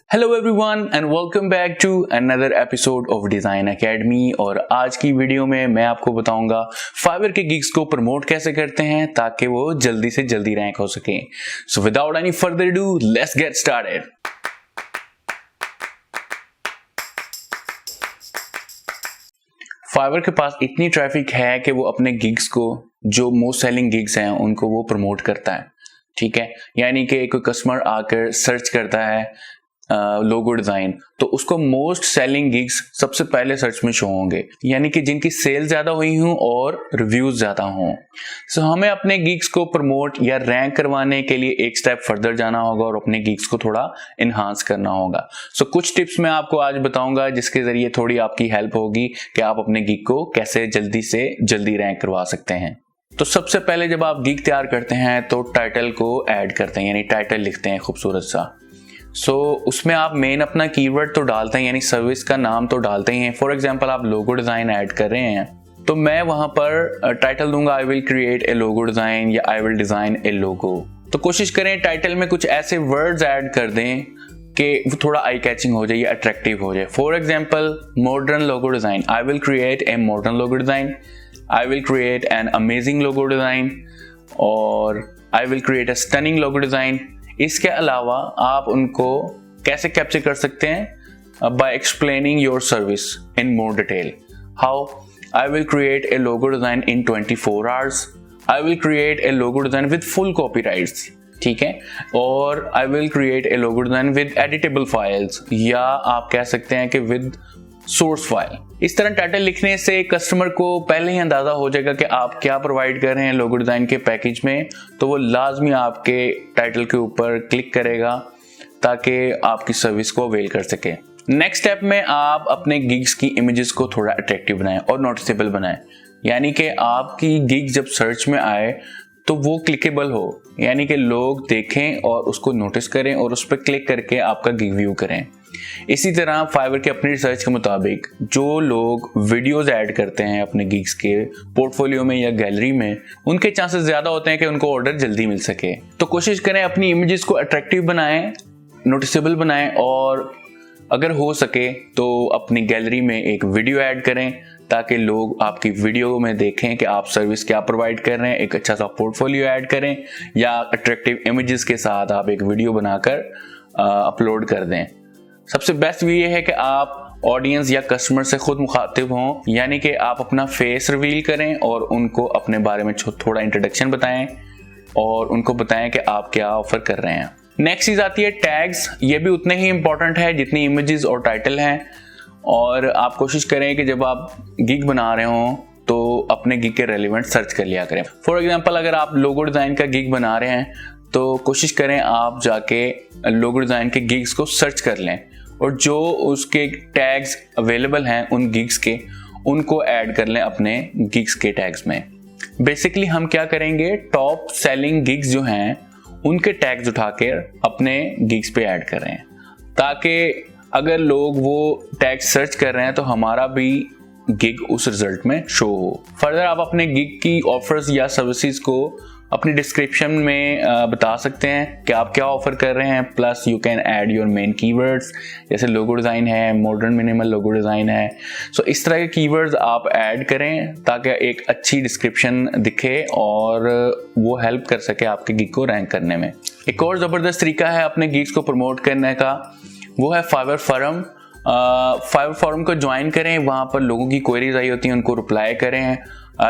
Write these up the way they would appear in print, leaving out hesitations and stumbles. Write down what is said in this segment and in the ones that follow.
Hello everyone and welcome back to another episode of design academy. और आज की video में मैं आपको बताऊंगा फाइवर के गिग्स को प्रमोट कैसे करते हैं ताकि वो जल्दी से जल्दी रैंक हो सके। So without any further ado let's get started. Fiverr के पास इतनी ट्रैफिक है कि वो अपने गिग्स को, जो मोस्ट सेलिंग गिग्स हैं, उनको वो प्रमोट करता है। ठीक है, यानी कि कोई कस्टमर आकर सर्च करता है लोगो डिजाइन, तो उसको मोस्ट सेलिंग गिग्स सबसे पहले सर्च में शो होंगे, यानी कि जिनकी सेल ज्यादा हुई हों और रिव्यूज ज्यादा हों। सो हमें अपने गिग्स को प्रमोट या रैंक करवाने के लिए एक स्टेप फर्दर जाना होगा और अपने गिग्स को थोड़ा इनहांस करना होगा। सो कुछ टिप्स मैं आपको आज बताऊंगा जिसके जरिए थोड़ी आपकी हेल्प होगी कि आप अपने गिग को कैसे जल्दी से जल्दी रैंक करवा सकते हैं। तो सबसे पहले जब आप गिग तैयार करते हैं तो टाइटल को ऐड करते हैं, यानी टाइटल लिखते हैं खूबसूरत सा। उसमें आप मेन अपना कीवर्ड तो डालते हैं, यानी सर्विस का नाम तो डालते ही हैं। फॉर एग्जांपल आप लोगो डिजाइन ऐड कर रहे हैं तो मैं वहां पर टाइटल दूंगा आई will create a logo design या आई विल डिजाइन ए लोगो। तो कोशिश करें टाइटल में कुछ ऐसे वर्ड्स ऐड कर दें कि वो थोड़ा आई कैचिंग हो जाए या अट्रैक्टिव हो जाए। For example modern logo design, I will create a modern logo design, I will create an amazing logo design और I will create a stunning logo design. इसके अलावा आप उनको कैसे कैप्चर कर सकते हैं? By explaining your service in more detail. How? I will create a logo design in 24 hours, I will create a logo design with full copyrights, ठीक है, और I will create a logo design with editable files, या आप कह सकते हैं कि with source file. इस तरह टाइटल लिखने से कस्टमर को पहले ही अंदाजा हो जाएगा कि आप क्या प्रोवाइड कर रहे हैं लोगो डिजाइन के पैकेज में, तो वो लाजमी आपके टाइटल के ऊपर क्लिक करेगा ताकि आपकी सर्विस को अवेल कर सके। नेक्स्ट स्टेप में आप अपने गिग्स की इमेजेस को थोड़ा अट्रैक्टिव बनाएं और नोटिसेबल बनाएं, यानी कि आपकी गिग जब सर्च में आए तो वो क्लिकेबल हो, यानी कि लोग देखें और उसको नोटिस करें और उस पर क्लिक करके आपका गिग व्यू करें। इसी तरह फाइवर के अपनी रिसर्च के मुताबिक जो लोग वीडियोस ऐड करते हैं अपने गिग्स के पोर्टफोलियो में या गैलरी में, उनके चांसेस ज्यादा होते हैं कि उनको ऑर्डर जल्दी मिल सके। तो कोशिश करें अपनी इमेजेस को अट्रैक्टिव बनाएं, नोटिसेबल बनाएं, और अगर हो सके तो अपनी गैलरी में एक वीडियो ऐड करें ताकि लोग आपकी वीडियो में देखें कि आप सर्विस क्या प्रोवाइड कर रहे हैं। एक अच्छा सा पोर्टफोलियो ऐड करें या अट्रैक्टिव इमेजेस के साथ आप एक वीडियो बनाकर अपलोड कर दें। सबसे बेस्ट व्यू ये है कि आप ऑडियंस या कस्टमर से खुद मुखातिब हों, यानी कि आप अपना फेस रिवील करें और उनको अपने बारे में थोड़ा इंट्रोडक्शन बताएं और उनको बताएं कि आप क्या ऑफर कर रहे हैं। नेक्स्ट चीज आती है टैग्स। ये भी उतने ही इंपॉर्टेंट है जितनी इमेजेस और टाइटल हैं, और आप कोशिश करें कि जब आप गिग बना रहे हों तो अपने गिग के रेलिवेंट सर्च कर लिया करें। फॉर एग्जांपल अगर आप लोगो डिजाइन का गिग बना रहे हैं तो कोशिश करें आप जाके लोगो डिजाइन के गिग्स को सर्च कर लें और जो उसके टैग्स अवेलेबल हैं उन गिग्स के, उनको ऐड कर लें अपने गिग्स के टैग्स में। बेसिकली हम क्या करेंगे, टॉप सेलिंग गिग्स जो हैं उनके टैग्स उठाकर अपने गिग्स पे ऐड करें, ताकि अगर लोग वो टैग सर्च कर रहे हैं तो हमारा भी गिग उस रिजल्ट में शो हो। फर्दर आप अपने गिग की ऑफर्स या सर्विसेज को अपनी डिस्क्रिप्शन में बता सकते हैं कि आप क्या ऑफर कर रहे हैं। Plus you can add your main keywords, जैसे लोगो डिज़ाइन है, मॉडर्न मिनिमल लोगो डिज़ाइन है। सो इस तरह के कीवर्ड्स आप ऐड करें ताकि एक अच्छी डिस्क्रिप्शन दिखे और वो हेल्प कर सके आपके गिग को रैंक करने में। एक और ज़बरदस्त तरीका है अपने गिग्स को प्रमोट करने का, वो है फाइवर फोरम। फाइवर फोरम को ज्वाइन करें, वहाँ पर लोगों की क्वेरीज आई होती हैं, उनको रिप्लाई करें।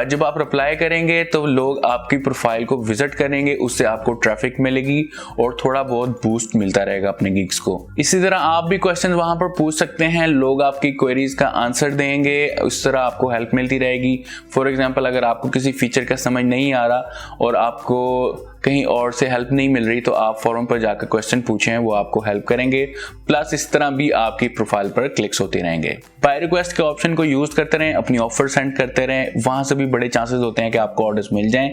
जब आप रिप्लाई करेंगे तो लोग आपकी प्रोफाइल को विजिट करेंगे, उससे आपको ट्रैफिक मिलेगी और थोड़ा बहुत बूस्ट मिलता रहेगा अपने गिग्स को। इसी तरह आप भी क्वेश्चन वहां पर पूछ सकते हैं, लोग आपकी क्वेरीज का आंसर देंगे, उस तरह आपको हेल्प मिलती रहेगी। फॉर एग्जांपल अगर आपको किसी फीचर का समझ नहीं आ रहा और आपको कहीं और से हेल्प नहीं मिल रही तो आप फोरम पर जाकर क्वेश्चन पूछें, वो आपको हेल्प करेंगे। प्लस इस तरह भी आपकी प्रोफाइल पर क्लिक्स होते रहेंगे। बाय रिक्वेस्ट के ऑप्शन को यूज करते रहें, अपनी ऑफर सेंड करते रहें, वहां से भी बड़े चांसेस होते हैं कि आपको ऑर्डर्स मिल जाएं।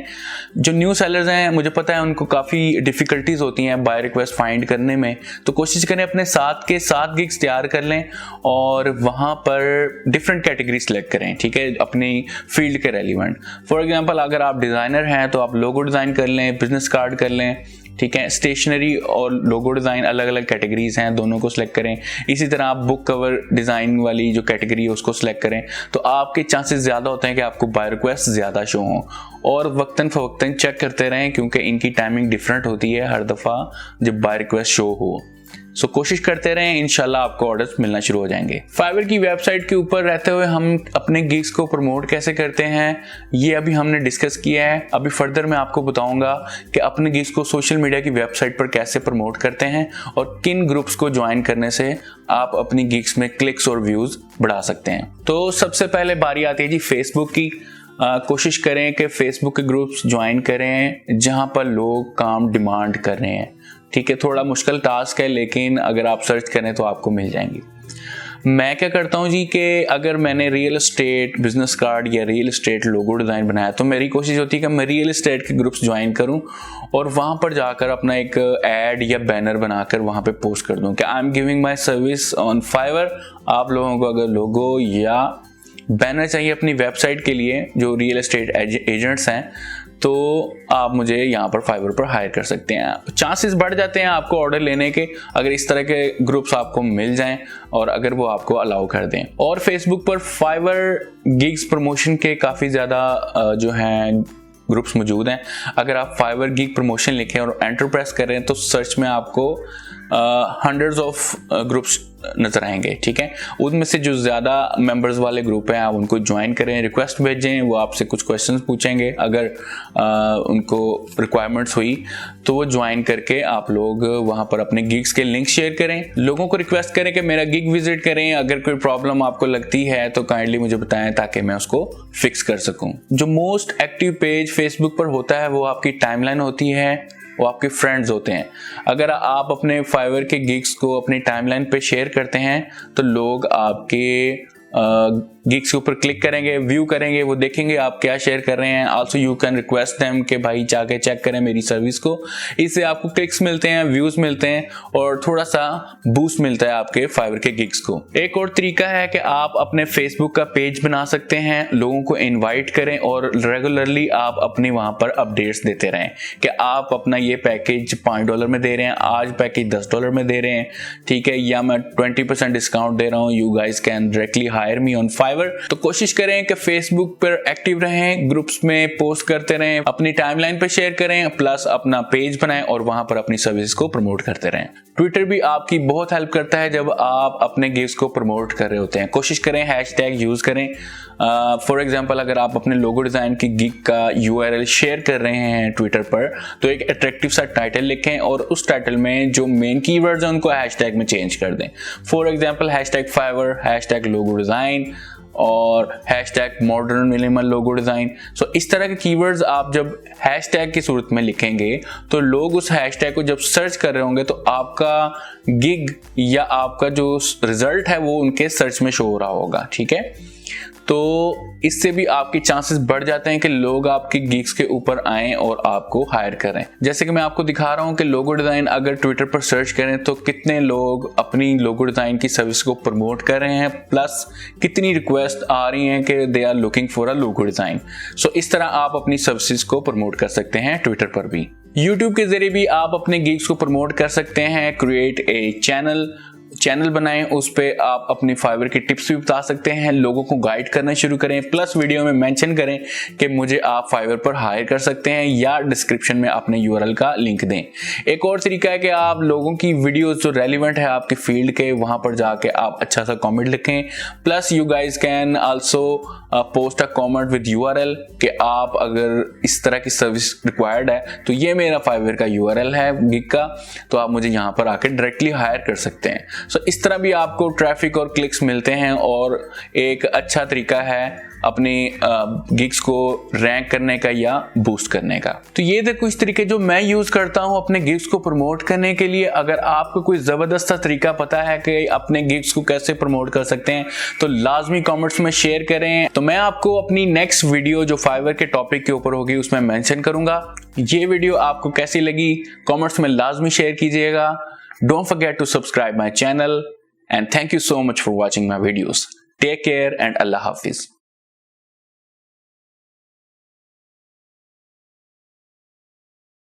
जो न्यू सेलर्स हैं मुझे पता है उनको काफ़ी डिफिकल्टीज होती हैं बाय रिक्वेस्ट फाइंड करने में, तो कोशिश करें अपने साथ के 7 गिग्स तैयार कर लें और वहां पर डिफरेंट कैटेगरी सेलेक्ट करें, ठीक है, अपनी फील्ड के रेलिवेंट। फॉर एग्जाम्पल अगर आप डिज़ाइनर हैं तो आप लोगो डिज़ाइन कर लें, बिजनेस कार्ड कर लें, ठीक है। स्टेशनरी और लोगो डिज़ाइन अलग अलग कैटेगरीज हैं, दोनों को सिलेक्ट करें। इसी तरह आप बुक कवर डिज़ाइन वाली जो कैटेगरी है उसको सिलेक्ट करें, तो आपके चांसेस ज़्यादा होते हैं कि आपको बाय रिक्वेस्ट ज़्यादा शो हों। और वक्तन फ़वक्तन चेक करते रहें, क्योंकि इनकी टाइमिंग डिफरेंट होती है हर दफ़ा जब बाय रिक्वेस्ट शो हो। सो कोशिश करते रहें, इंशाल्लाह आपको ऑर्डर्स मिलना शुरू हो जाएंगे। फाइवर की वेबसाइट के ऊपर रहते हुए हम अपने गिग्स को प्रमोट कैसे करते हैं, ये अभी हमने डिस्कस किया है। अभी फर्दर मैं आपको बताऊंगा कि अपने गिग्स को सोशल मीडिया की वेबसाइट पर कैसे प्रमोट करते हैं और किन ग्रुप्स को ज्वाइन करने से आप अपनी गिग्स में क्लिक्स और व्यूज बढ़ा सकते हैं। तो सबसे पहले बारी आती है जी फेसबुक की। कोशिश करें कि फेसबुक के ग्रुप्स ज्वाइन करें जहां पर लोग काम डिमांड कर रहे हैं, ठीक है। थोड़ा मुश्किल टास्क है, लेकिन अगर आप सर्च करें तो आपको मिल जाएंगी। मैं क्या करता हूं जी कि अगर मैंने रियल एस्टेट बिजनेस कार्ड या रियल एस्टेट लोगो डिज़ाइन बनाया, तो मेरी कोशिश होती है कि मैं रियल एस्टेट के ग्रुप्स ज्वाइन करूं और वहां पर जाकर अपना एक ऐड या बैनर बनाकर वहां पे पोस्ट कर दूं कि I am giving my service on Fiverr. आप लोगों को अगर लोगो या बैनर चाहिए अपनी वेबसाइट के लिए, जो रियल एस्टेट एजेंट्स हैं, तो आप मुझे यहाँ पर फाइवर पर हायर कर सकते हैं। चांसेस बढ़ जाते हैं आपको ऑर्डर लेने के, अगर इस तरह के ग्रुप्स आपको मिल जाएं और अगर वो आपको अलाउ कर दें। और फेसबुक पर फाइवर गिग्स प्रमोशन के काफ़ी ज़्यादा जो हैं ग्रुप्स मौजूद हैं। अगर आप फाइवर गिग प्रमोशन लिखें और एंटर प्रेस करें तो सर्च में आपको हंड्रेड्स ऑफ ग्रुप्स नजर आएंगे, ठीक है। उनमें से जो ज़्यादा मेंबर्स वाले ग्रुप हैं आप उनको ज्वाइन करें, रिक्वेस्ट भेजें, वो आपसे कुछ क्वेश्चंस पूछेंगे। अगर उनको रिक्वायरमेंट्स हुई तो वो ज्वाइन करके आप लोग वहाँ पर अपने गिग्स के लिंक शेयर करें। लोगों को रिक्वेस्ट करें कि मेरा गिग विजिट करें, अगर कोई प्रॉब्लम आपको लगती है तो काइंडली मुझे बताएं ताकि मैं उसको फिक्स कर सकूँ। जो मोस्ट एक्टिव पेज फेसबुक पर होता है वो आपकी टाइमलाइन होती है, वो आपके फ्रेंड्स होते हैं। अगर आप अपने फाइवर के गिग्स को अपनी टाइमलाइन पे शेयर करते हैं तो लोग आपके गिग्स के ऊपर क्लिक करेंगे, व्यू करेंगे, वो देखेंगे आप क्या शेयर कर रहे हैं। Also you can request them कि भाई जाके चेक करें मेरी सर्विस को। इससे आपको क्लिक्स मिलते हैं, व्यूज मिलते हैं और थोड़ा सा बूस्ट मिलता है आपके फाइवर के गिग्स को। एक और तरीका है कि आप अपने फेसबुक का पेज बना सकते हैं, लोगों को इन्वाइट करें और रेगुलरली आप अपनी वहां पर अपडेट्स देते रहें कि आप अपना ये पैकेज $5 में दे रहे हैं, आज पैकेज $10 में दे रहे हैं, ठीक है, या मैं 20% डिस्काउंट दे रहा हूँ, you guys can directly hire me on Fiverr. तो कोशिश करें कि फेसबुक पर एक्टिव रहें, ग्रुप्स में पोस्ट करते रहें, अपनी टाइमलाइन पे शेयर करें, प्लस अपना पेज बनाएं और वहां पर अपनी सर्विस को प्रमोट करते रहें। ट्विटर भी आपकी बहुत हेल्प करता है जब आप अपने गिग्स को प्रमोट कर रहे होते हैं। कोशिश करें हैशटैग यूज करें। फॉर एग्जांपल अगर आप अपने लोगो डिजाइन की गिग का URL शेयर कर रहे हैं ट्विटर पर, तो एक अट्रैक्टिव सा टाइटल लिखें और उस टाइटल में जो मेन कीवर्ड्स हैं उनको हैशटैग में चेंज कर दें। For example hashtag Fiverr, hashtag logo design और hashtag modern minimal logo design. So इस तरह के कीवर्ड्स आप जब हैशटैग की सूरत में लिखेंगे तो लोग उस हैशटैग को जब सर्च कर रहे होंगे तो आपका गिग या आपका जो रिजल्ट है वो उनके सर्च में शो हो रहा होगा, ठीक है। तो इससे भी आपके चांसेस बढ़ जाते हैं कि लोग आपके गिग्स के ऊपर आएं और आपको हायर करें। जैसे कि मैं आपको दिखा रहा हूं कि लोगो डिजाइन अगर ट्विटर पर सर्च करें तो कितने लोग अपनी लोगो डिजाइन की सर्विस को प्रमोट कर रहे हैं, प्लस कितनी रिक्वेस्ट आ रही हैं कि they are looking for a logo design. So इस तरह आप अपनी सर्विसेज को प्रमोट कर सकते हैं ट्विटर पर भी। यूट्यूब के जरिए भी आप अपने गिग्स को प्रमोट कर सकते हैं। क्रिएट ए चैनल बनाएं, उस पे आप अपनी फाइवर की टिप्स भी बता सकते हैं, लोगों को गाइड करना शुरू करें, प्लस वीडियो में मेंशन करें कि मुझे आप फाइवर पर हायर कर सकते हैं या डिस्क्रिप्शन में अपने URL का लिंक दें। एक और तरीका है कि आप लोगों की वीडियोस जो रेलिवेंट है आपके फील्ड के, वहां पर जाके आप अच्छा सा कमेंट लिखें, plus you guys can also post a comment with URL कि आप अगर इस तरह की सर्विस रिक्वायर्ड है तो ये मेरा फाइवर का URL है गिग का, तो आप मुझे यहाँ पर आकर डायरेक्टली हायर कर सकते हैं। सो इस तरह भी आपको ट्रैफिक और क्लिक्स मिलते हैं और एक अच्छा तरीका है अपनी गिग्स को रैंक करने का या बूस्ट करने का। तो ये थे कुछ तरीके जो मैं यूज करता हूं अपने गिग्स को प्रमोट करने के लिए। अगर आपको कोई जबरदस्त तरीका पता है कि अपने गिग्स को कैसे प्रमोट कर सकते हैं तो लाजमी कमेंट्स में शेयर करें। तो मैं आपको अपनी नेक्स्ट वीडियो जो फाइवर के टॉपिक के ऊपर होगी उसमें मेंशन करूंगा। ये वीडियो आपको कैसी लगी कमेंट्स में लाजमी शेयर कीजिएगा। Don't forget to subscribe my channel and thank you so much for watching my videos. Take care and Allah Hafiz.